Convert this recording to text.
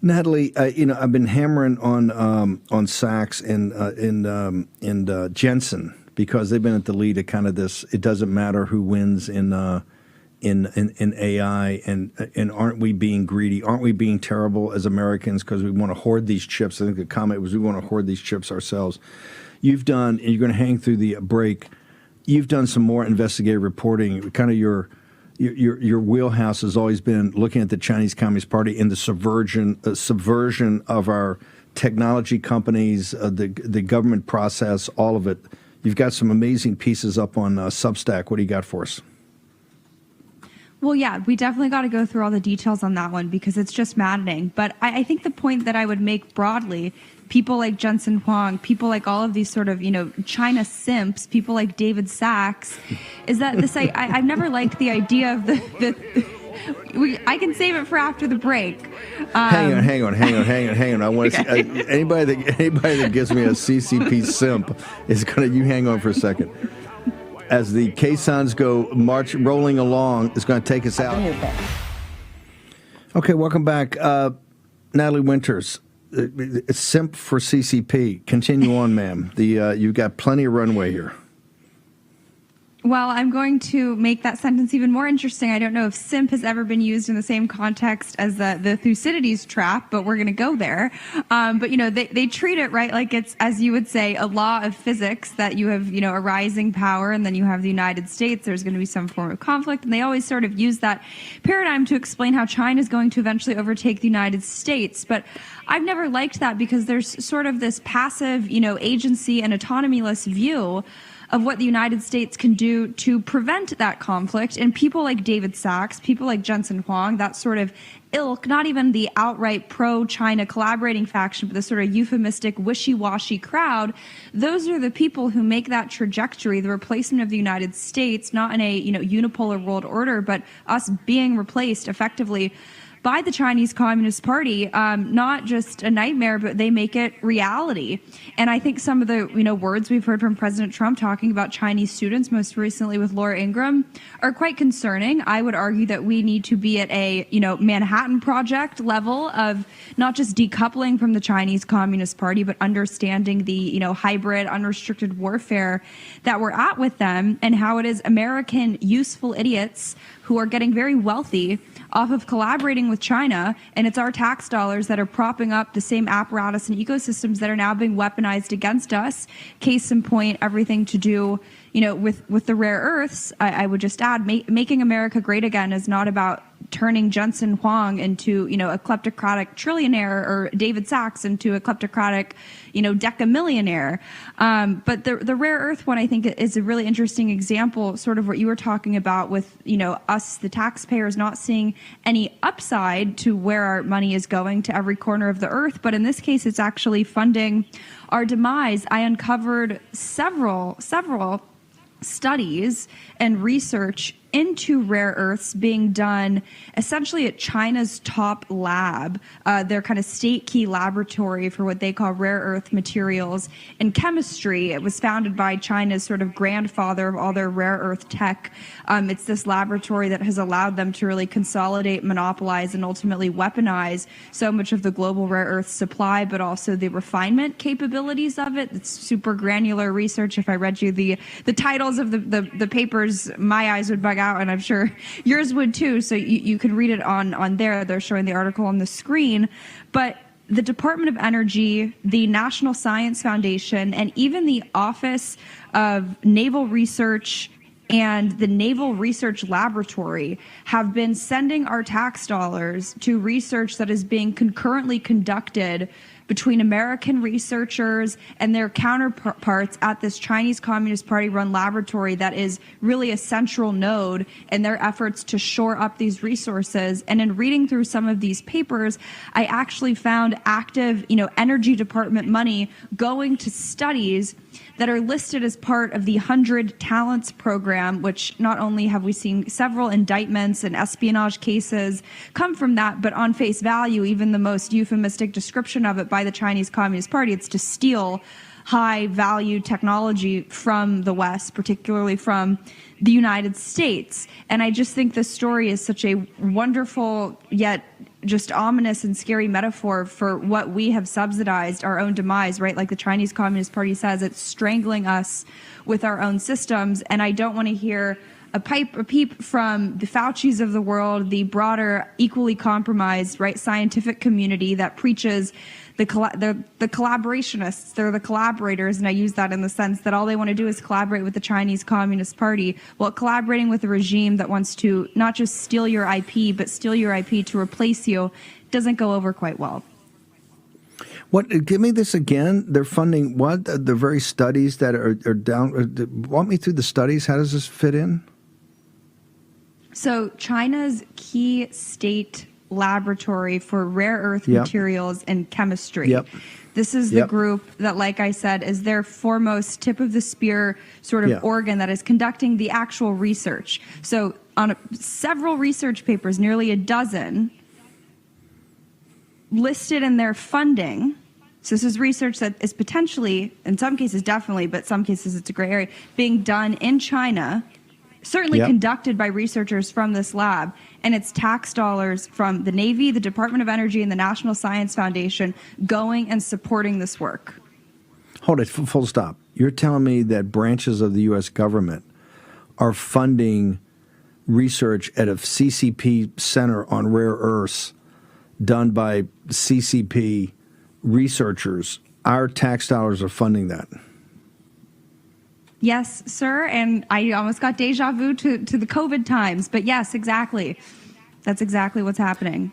Natalie, I've been hammering on Sachs and Jensen because they've been at the lead of kind of this. It doesn't matter who wins in AI, and aren't we being greedy? Aren't we being terrible as Americans because we want to hoard these chips? I think the comment was we want to hoard these chips ourselves. You've done, and you're going to hang through the break. You've done some more investigative reporting. Kind of your wheelhouse has always been looking at the Chinese Communist Party and the subversion of our technology companies, the government process, all of it. You've got some amazing pieces up on Substack. What do you got for us? Well, yeah, we definitely got to go through all the details on that one because it's just maddening. But I think the point that I would make broadly, people like Jensen Huang, people like all of these sort of, China simps, people like David Sachs, is that this, I've never liked the idea of I can save it for after the break. Hang on. I want to see, anybody that gives me a CCP simp is going to, you hang on for a second. As the caissons go rolling along, it's going to take us out. Okay, welcome back. Natalie Winters, simp for CCP. Continue on, ma'am. You've got plenty of runway here. Well, I'm going to make that sentence even more interesting. I don't know if simp has ever been used in the same context as the Thucydides trap, but we're going to go there. But, they treat it, right, like it's, as you would say, a law of physics that you have, a rising power and then you have the United States. There's going to be some form of conflict. And they always sort of use that paradigm to explain how China is going to eventually overtake the United States. But I've never liked that because there's sort of this passive, agency and autonomyless view of what the United States can do to prevent that conflict. And people like David Sachs, people like Jensen Huang, that sort of ilk, not even the outright pro-China collaborating faction, but the sort of euphemistic wishy-washy crowd, those are the people who make that trajectory, the replacement of the United States, not in a unipolar world order, but us being replaced effectively by the Chinese Communist Party, not just a nightmare, but they make it reality. And I think some of the words we've heard from President Trump talking about Chinese students, most recently with Laura Ingraham, are quite concerning. I would argue that we need to be at a Manhattan Project level of not just decoupling from the Chinese Communist Party, but understanding the hybrid, unrestricted warfare that we're at with them, and how it is American useful idiots who are getting very wealthy off of collaborating with China, and it's our tax dollars that are propping up the same apparatus and ecosystems that are now being weaponized against us. Case in point, everything to do, with the rare earths. I would just add, making America great again is not about turning Jensen Huang into, a kleptocratic trillionaire or David Sachs into a kleptocratic, decamillionaire. But the rare earth one, I think, is a really interesting example, sort of what you were talking about with, us, the taxpayers, not seeing any upside to where our money is going to every corner of the earth. But in this case, it's actually funding our demise. I uncovered several studies and research into rare earths being done essentially at China's top lab, their kind of state key laboratory for what they call rare earth materials and chemistry. It was founded by China's sort of grandfather of all their rare earth tech. It's this laboratory that has allowed them to really consolidate, monopolize, and ultimately weaponize so much of the global rare earth supply, but also the refinement capabilities of it. It's super granular research. If I read you the titles of the papers, my eyes would bug out, and I'm sure yours would too. So you can read it on there. They're showing the article on the screen. But the Department of Energy, the National Science Foundation, and even the Office of Naval Research and the Naval Research Laboratory have been sending our tax dollars to research that is being concurrently conducted between American researchers and their counterparts at this Chinese Communist Party-run laboratory that is really a central node in their efforts to shore up these resources. And in reading through some of these papers, I actually found active, Energy Department money going to studies that are listed as part of the 100 Talents program, which not only have we seen several indictments and espionage cases come from that, but on face value, even the most euphemistic description of it by the Chinese Communist Party, it's to steal high-value technology from the West, particularly from the United States. And I just think this story is such a wonderful yet just ominous and scary metaphor for what we have subsidized our own demise, right? Like the Chinese Communist Party says, it's strangling us with our own systems. And I don't want to hear a peep from the Faucis of the world, the broader, equally compromised, right, scientific community that preaches the collaborationists, they're the collaborators, and I use that in the sense that all they want to do is collaborate with the Chinese Communist Party, while collaborating with a regime that wants to not just steal your IP, but steal your IP to replace you, doesn't go over quite well. What? Give me this again. They're funding what? The very studies that are down. Walk me through the studies. How does this fit in? So China's key state laboratory for rare earth materials and chemistry. This is the group that, like I said, is their foremost tip of the spear sort of organ that is conducting the actual research. So on several research papers, nearly a dozen, listed in their funding. So this is research that is potentially, in some cases definitely, but some cases it's a gray area, being done in China, certainly conducted by researchers from this lab, and it's tax dollars from the Navy, the Department of Energy, and the National Science Foundation going and supporting this work. Hold it, full stop. You're telling me that branches of the U.S. government are funding research at a CCP center on rare earths done by CCP researchers. Our tax dollars are funding that. Yes, sir. And I almost got deja vu to the COVID times. But yes, exactly. That's exactly what's happening.